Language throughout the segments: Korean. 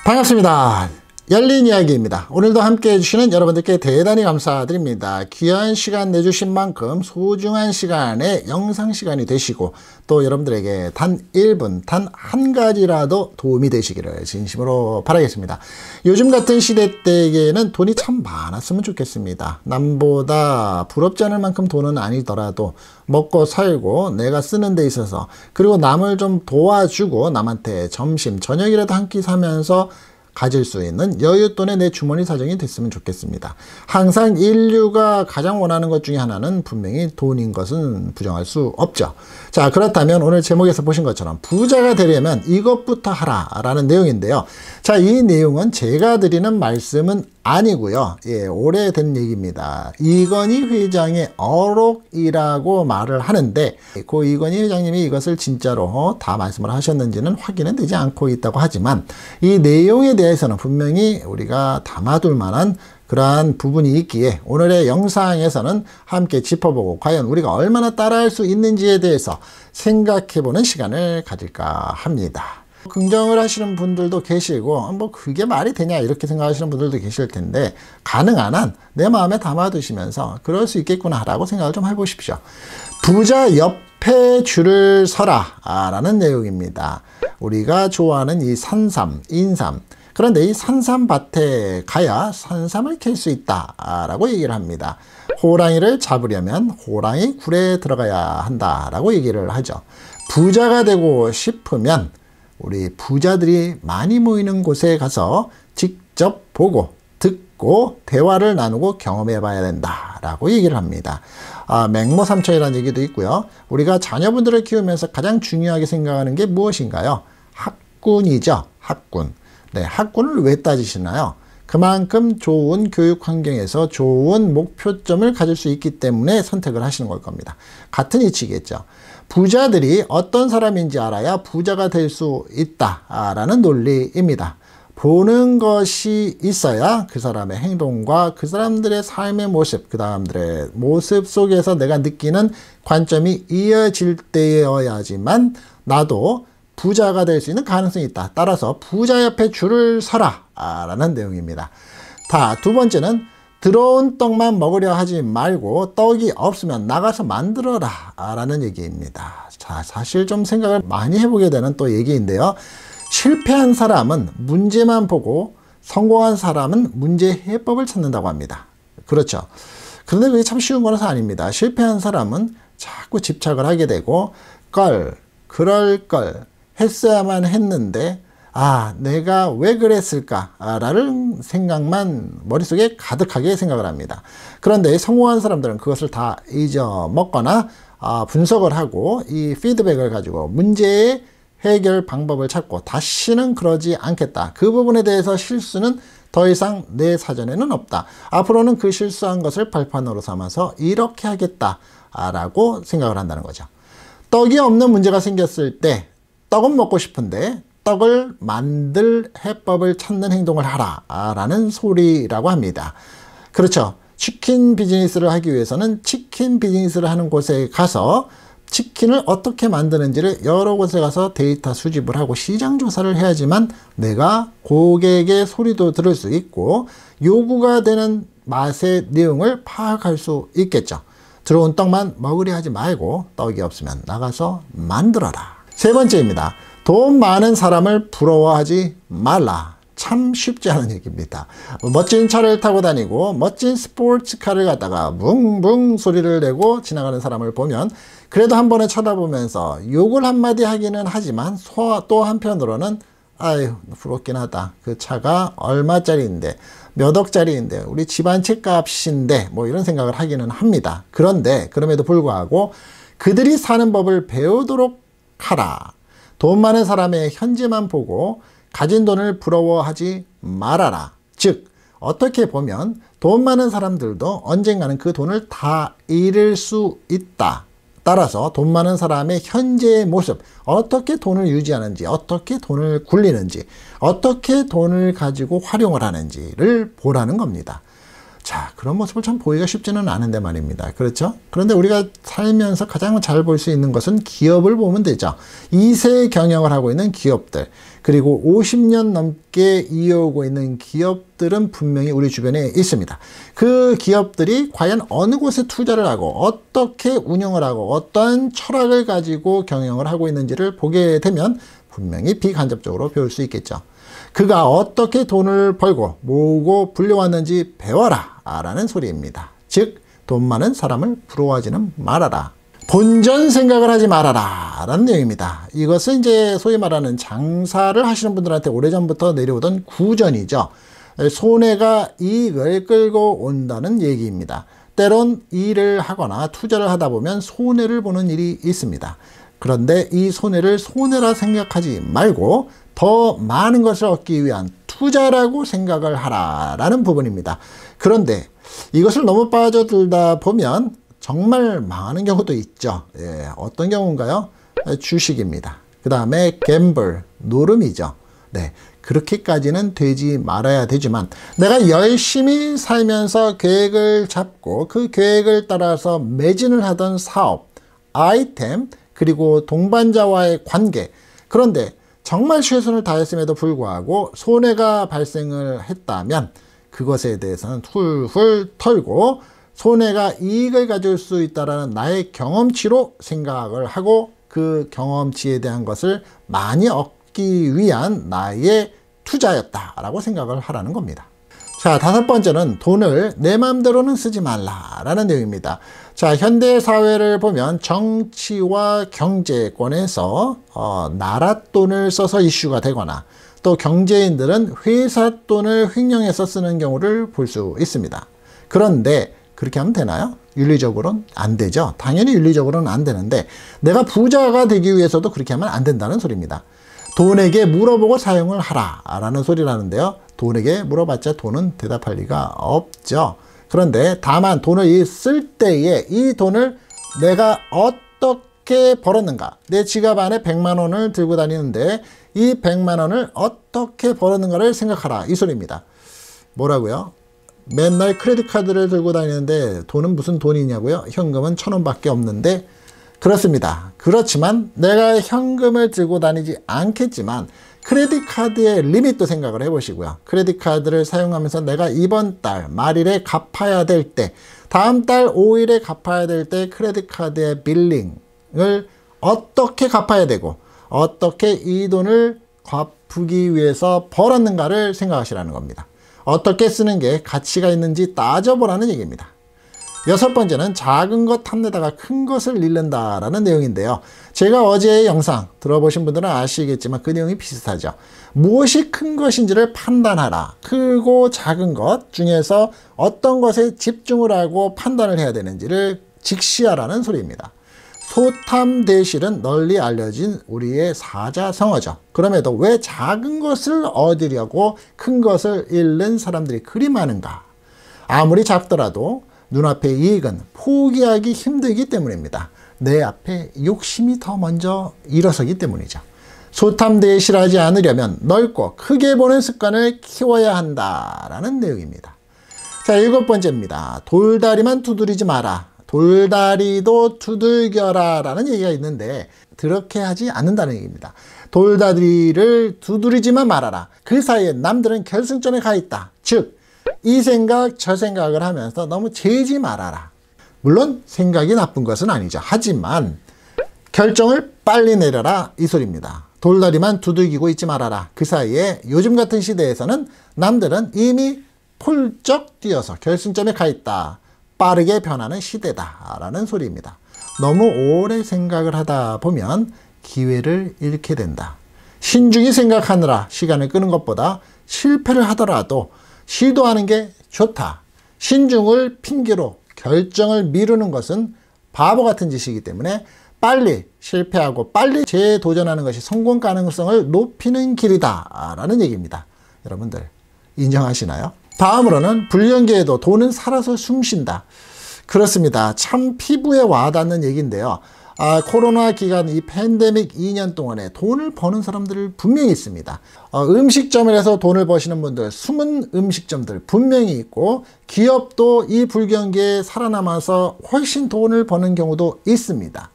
반갑습니다. 열린 이야기입니다. 오늘도 함께 해주시는 여러분들께 대단히 감사드립니다. 귀한 시간 내주신 만큼 소중한 시간에 영상 시간이 되시고 또 여러분들에게 단 1분, 단 한 가지라도 도움이 되시기를 진심으로 바라겠습니다. 요즘 같은 시대대에는 돈이 참 많았으면 좋겠습니다. 남보다 부럽지 않을 만큼 돈은 아니더라도 먹고 살고 내가 쓰는 데 있어서 그리고 남을 좀 도와주고 남한테 점심, 저녁이라도 한 끼 사면서 가질 수 있는 여윳돈의 내 주머니 사정이 됐으면 좋겠습니다. 항상 인류가 가장 원하는 것 중에 하나는 분명히 돈인 것은 부정할 수 없죠. 자, 그렇다면 오늘 제목에서 보신 것처럼 부자가 되려면 이것부터 하라 라는 내용인데요. 자, 이 내용은 제가 드리는 말씀은 아니고요. 예, 오래된 얘기입니다. 이건희 회장의 어록이라고 말을 하는데 그 이건희 회장님이 이것을 진짜로 다 말씀을 하셨는지는 확인은 되지 않고 있다고 하지만 이 내용에 대해서는 분명히 우리가 담아둘 만한 그러한 부분이 있기에 오늘의 영상에서는 함께 짚어보고 과연 우리가 얼마나 따라할 수 있는지에 대해서 생각해보는 시간을 가질까 합니다. 긍정을 하시는 분들도 계시고 뭐 그게 말이 되냐 이렇게 생각하시는 분들도 계실 텐데 가능한 한 내 마음에 담아두시면서 그럴 수 있겠구나 라고 생각을 좀 해보십시오. 부자 옆에 줄을 서라 라는 내용입니다. 우리가 좋아하는 이 산삼, 인삼, 그런데 이 산삼밭에 가야 산삼을 캘 수 있다 라고 얘기를 합니다. 호랑이를 잡으려면 호랑이 굴에 들어가야 한다 라고 얘기를 하죠. 부자가 되고 싶으면 우리 부자들이 많이 모이는 곳에 가서 직접 보고 듣고 대화를 나누고 경험해 봐야 된다 라고 얘기를 합니다. 맹모삼천이라는 얘기도 있고요. 우리가 자녀분들을 키우면서 가장 중요하게 생각하는 게 무엇인가요? 학군이죠. 학군. 네, 학군을 왜 따지시나요? 그만큼 좋은 교육 환경에서 좋은 목표점을 가질 수 있기 때문에 선택을 하시는 걸 겁니다. 같은 이치겠죠. 부자들이 어떤 사람인지 알아야 부자가 될 수 있다라는 논리입니다. 보는 것이 있어야 그 사람의 행동과 그 사람들의 삶의 모습, 그 사람들의 모습 속에서 내가 느끼는 관점이 이어질 때여야지만 나도 부자가 될 수 있는 가능성이 있다. 따라서 부자 옆에 줄을 서라 라는 내용입니다. 두 번째는 들어온 떡만 먹으려 하지 말고 떡이 없으면 나가서 만들어라 라는 얘기입니다. 자, 사실 좀 생각을 많이 해보게 되는 또 얘기인데요. 실패한 사람은 문제만 보고 성공한 사람은 문제 해법을 찾는다고 합니다. 그렇죠. 그런데 그게 참 쉬운 거는 아닙니다. 실패한 사람은 자꾸 집착을 하게 되고 그럴 걸 했어야만 했는데 내가 왜 그랬을까 라는 생각만 머릿속에 가득하게 생각을 합니다. 그런데 성공한 사람들은 그것을 다 잊어먹거나 분석을 하고 이 피드백을 가지고 문제의 해결 방법을 찾고 다시는 그러지 않겠다. 그 부분에 대해서 실수는 더 이상 내 사전에는 없다. 앞으로는 그 실수한 것을 발판으로 삼아서 이렇게 하겠다 라고 생각을 한다는 거죠. 떡이 없는 문제가 생겼을 때 떡은 먹고 싶은데 떡을 만들 해법을 찾는 행동을 하라 라는 소리라고 합니다. 그렇죠. 치킨 비즈니스를 하기 위해서는 치킨 비즈니스를 하는 곳에 가서 치킨을 어떻게 만드는지를 여러 곳에 가서 데이터 수집을 하고 시장 조사를 해야지만 내가 고객의 소리도 들을 수 있고 요구가 되는 맛의 내용을 파악할 수 있겠죠. 들어온 떡만 먹으려 하지 말고 떡이 없으면 나가서 만들어라. 세 번째입니다. 돈 많은 사람을 부러워하지 말라. 참 쉽지 않은 얘기입니다. 멋진 차를 타고 다니고 멋진 스포츠카를 갖다가 붕붕 소리를 내고 지나가는 사람을 보면 그래도 한 번에 쳐다보면서 욕을 한마디 하기는 하지만 또 한편으로는 아유 부럽긴 하다. 그 차가 얼마짜리인데 몇 억짜리인데 우리 집안 책값인데 뭐 이런 생각을 하기는 합니다. 그런데 그럼에도 불구하고 그들이 사는 법을 배우도록 하라. 돈 많은 사람의 현재만 보고 가진 돈을 부러워하지 말아라. 즉 어떻게 보면 돈 많은 사람들도 언젠가는 그 돈을 다 잃을 수 있다. 따라서 돈 많은 사람의 현재의 모습, 어떻게 돈을 유지하는지, 어떻게 돈을 굴리는지, 어떻게 돈을 가지고 활용을 하는지를 보라는 겁니다. 자, 그런 모습을 참 보기가 쉽지는 않은데 말입니다. 그렇죠? 그런데 우리가 살면서 가장 잘 볼 수 있는 것은 기업을 보면 되죠. 2세 경영을 하고 있는 기업들, 그리고 50년 넘게 이어오고 있는 기업들은 분명히 우리 주변에 있습니다. 그 기업들이 과연 어느 곳에 투자를 하고 어떻게 운영을 하고 어떤 철학을 가지고 경영을 하고 있는지를 보게 되면 분명히 비간접적으로 배울 수 있겠죠. 그가 어떻게 돈을 벌고 모으고 불려왔는지 배워라 라는 소리입니다. 즉, 돈 많은 사람을 부러워하지는 말아라. 본전 생각을 하지 말아라 라는 내용입니다. 이것은 이제 소위 말하는 장사를 하시는 분들한테 오래전부터 내려오던 구전이죠. 손해가 이익을 끌고 온다는 얘기입니다. 때론 일을 하거나 투자를 하다 보면 손해를 보는 일이 있습니다. 그런데 이 손해를 손해라 생각하지 말고 더 많은 것을 얻기 위한 투자라고 생각을 하라라는 부분입니다. 그런데 이것을 너무 빠져들다 보면 정말 망하는 경우도 있죠. 예, 어떤 경우인가요? 주식입니다. 그 다음에 갬블, 노름이죠. 네, 그렇게까지는 되지 말아야 되지만 내가 열심히 살면서 계획을 잡고 그 계획을 따라서 매진을 하던 사업, 아이템, 그리고 동반자와의 관계, 그런데 정말 최선을 다했음에도 불구하고 손해가 발생을 했다면 그것에 대해서는 훌훌 털고 손해가 이익을 가질 수 있다는 나의 경험치로 생각을 하고 그 경험치에 대한 것을 많이 얻기 위한 나의 투자였다라고 생각을 하라는 겁니다. 자, 5번째는 돈을 내 마음대로는 쓰지 말라라는 내용입니다. 자, 현대 사회를 보면 정치와 경제권에서 나라 돈을 써서 이슈가 되거나 또 경제인들은 회사 돈을 횡령해서 쓰는 경우를 볼 수 있습니다. 그런데 그렇게 하면 되나요? 윤리적으로는 안 되죠. 당연히 윤리적으로는 안 되는데 내가 부자가 되기 위해서도 그렇게 하면 안 된다는 소리입니다. 돈에게 물어보고 사용을 하라 라는 소리라는데요. 돈에게 물어봤자 돈은 대답할 리가 없죠. 그런데 다만 돈을 쓸 때에 이 돈을 내가 어떻게 벌었는가, 내 지갑 안에 100만 원을 들고 다니는데 이 100만 원을 어떻게 벌었는가를 생각하라 이 소리입니다. 뭐라고요? 맨날 크레딧 카드를 들고 다니는데 돈은 무슨 돈이냐고요? 현금은 1,000원 밖에 없는데, 그렇습니다. 그렇지만 내가 현금을 들고 다니지 않겠지만 크레딧 카드의 리밋도 생각을 해보시고요. 크레딧 카드를 사용하면서 내가 이번 달 말일에 갚아야 될 때, 다음 달 5일에 갚아야 될 때 크레딧 카드의 빌링을 어떻게 갚아야 되고 어떻게 이 돈을 갚기 위해서 벌었는가를 생각하시라는 겁니다. 어떻게 쓰는 게 가치가 있는지 따져보라는 얘기입니다. 6번째는 작은 것 탐내다가 큰 것을 잃는다라는 내용인데요. 제가 어제의 영상 들어보신 분들은 아시겠지만 그 내용이 비슷하죠. 무엇이 큰 것인지를 판단하라. 크고 작은 것 중에서 어떤 것에 집중을 하고 판단을 해야 되는지를 직시하라는 소리입니다. 소탐대실은 널리 알려진 우리의 사자성어죠. 그럼에도 왜 작은 것을 얻으려고 큰 것을 잃는 사람들이 그리 많은가? 아무리 작더라도 눈앞의 이익은 포기하기 힘들기 때문입니다. 내 앞에 욕심이 더 먼저 일어서기 때문이죠. 소탐대실하지 않으려면 넓고 크게 보는 습관을 키워야 한다라는 내용입니다. 자, 7번째입니다. 돌다리만 두드리지 마라. 돌다리도 두들겨라 라는 얘기가 있는데 그렇게 하지 않는다는 얘기입니다. 돌다리를 두드리지만 말아라. 그 사이에 남들은 결승점에 가 있다. 즉, 이 생각 저 생각을 하면서 너무 재지 말아라. 물론 생각이 나쁜 것은 아니죠. 하지만 결정을 빨리 내려라 이 소리입니다. 돌다리만 두들기고 있지 말아라. 그 사이에 요즘 같은 시대에서는 남들은 이미 폴쩍 뛰어서 결승점에 가 있다. 빠르게 변하는 시대다라는 소리입니다. 너무 오래 생각을 하다 보면 기회를 잃게 된다. 신중히 생각하느라 시간을 끄는 것보다 실패를 하더라도 시도하는 게 좋다. 신중을 핑계로 결정을 미루는 것은 바보 같은 짓이기 때문에 빨리 실패하고 빨리 재도전하는 것이 성공 가능성을 높이는 길이다 라는 얘기입니다. 여러분들 인정하시나요? 다음으로는 불경기에도 돈은 살아서 숨쉰다. 그렇습니다. 참 피부에 와닿는 얘기인데요. 코로나 기간 이 팬데믹 2년 동안에 돈을 버는 사람들 분명히 있습니다. 음식점에서 돈을 버시는 분들, 숨은 음식점들 분명히 있고, 기업도 이 불경기에 살아남아서 훨씬 돈을 버는 경우도 있습니다.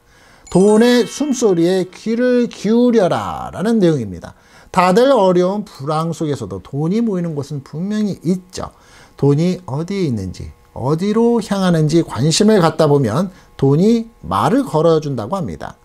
돈의 숨소리에 귀를 기울여라 라는 내용입니다. 다들 어려운 불황 속에서도 돈이 모이는 곳은 분명히 있죠. 돈이 어디에 있는지, 어디로 향하는지 관심을 갖다 보면 돈이 말을 걸어준다고 합니다.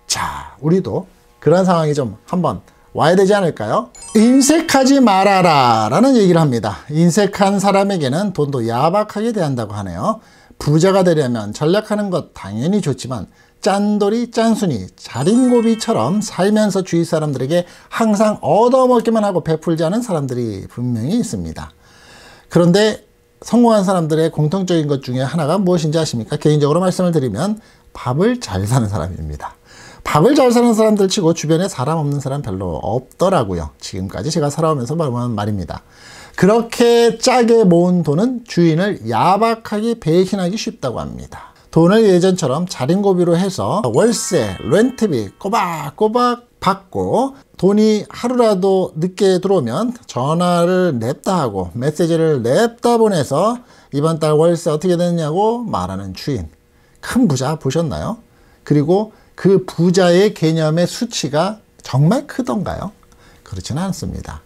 자, 우리도 그런 상황이 좀 한번 와야 되지 않을까요? 인색하지 말아라 라는 얘기를 합니다. 인색한 사람에게는 돈도 야박하게 대한다고 하네요. 부자가 되려면 전략하는 것 당연히 좋지만 짠돌이 짠순이 자린고비처럼 살면서 주위 사람들에게 항상 얻어먹기만 하고 베풀지 않은 사람들이 분명히 있습니다. 그런데 성공한 사람들의 공통적인 것 중에 하나가 무엇인지 아십니까? 개인적으로 말씀을 드리면 밥을 잘 사는 사람입니다. 밥을 잘 사는 사람들 치고 주변에 사람 없는 사람 별로 없더라고요. 지금까지 제가 살아오면서 말한 말입니다. 그렇게 짜게 모은 돈은 주인을 야박하게 배신하기 쉽다고 합니다. 돈을 예전처럼 자린고비로 해서 월세, 렌트비 꼬박꼬박 받고 돈이 하루라도 늦게 들어오면 전화를 냅다 하고 메시지를 냅다 보내서 이번 달 월세 어떻게 됐냐고 말하는 주인. 큰 부자 보셨나요? 그리고 그 부자의 개념의 수치가 정말 크던가요? 그렇지는 않습니다.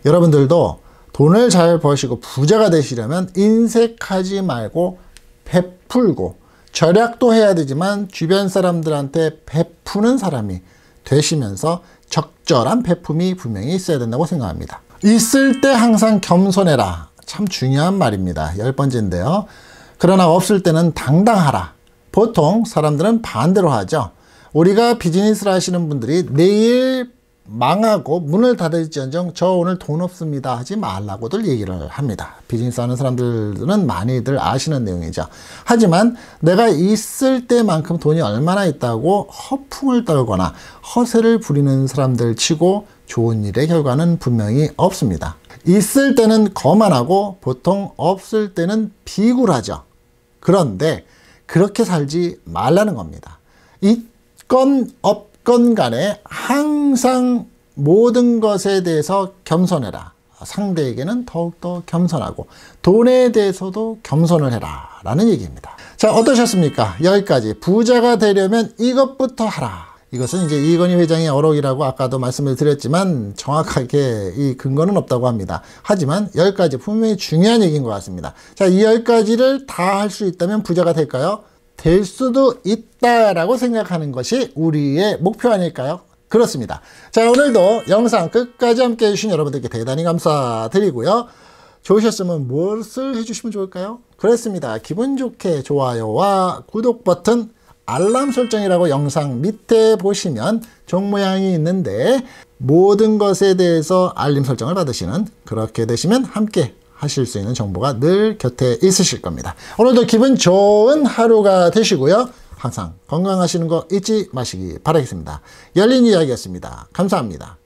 여러분들도 돈을 잘 버시고 부자가 되시려면 인색하지 말고 베풀고 절약도 해야 되지만 주변 사람들한테 베푸는 사람이 되시면서 적절한 베품이 분명히 있어야 된다고 생각합니다. 있을 때 항상 겸손해라. 참 중요한 말입니다. 10번째인데요. 그러나 없을 때는 당당하라. 보통 사람들은 반대로 하죠. 우리가 비즈니스를 하시는 분들이 내일 망하고 문을 닫을지언정 저 오늘 돈 없습니다 하지 말라고들 얘기를 합니다. 비즈니스 하는 사람들은 많이들 아시는 내용이죠. 하지만 내가 있을 때만큼 돈이 얼마나 있다고 허풍을 떨거나 허세를 부리는 사람들 치고 좋은 일의 결과는 분명히 없습니다. 있을 때는 거만하고 보통 없을 때는 비굴하죠. 그런데 그렇게 살지 말라는 겁니다. 있건 없건 간에 항상 모든 것에 대해서 겸손해라. 상대에게는 더욱더 겸손하고 돈에 대해서도 겸손을 해라 라는 얘기입니다. 자, 어떠셨습니까? 여기까지 부자가 되려면 이것부터 하라. 이것은 이제 이건희 회장의 어록이라고 아까도 말씀을 드렸지만 정확하게 이 근거는 없다고 합니다. 하지만 10가지 분명히 중요한 얘기인 것 같습니다. 자, 이 10가지를 다 할 수 있다면 부자가 될까요? 될 수도 있다라고 생각하는 것이 우리의 목표 아닐까요? 그렇습니다. 자, 오늘도 영상 끝까지 함께 해주신 여러분들께 대단히 감사드리고요. 좋으셨으면 무엇을 해주시면 좋을까요? 그렇습니다. 기분 좋게 좋아요와 구독 버튼, 알람 설정이라고 영상 밑에 보시면 종 모양이 있는데 모든 것에 대해서 알림 설정을 받으시는, 그렇게 되시면 함께 하실 수 있는 정보가 늘 곁에 있으실 겁니다. 오늘도 기분 좋은 하루가 되시고요. 항상 건강하시는 거 잊지 마시기 바라겠습니다. 열린 이야기였습니다. 감사합니다.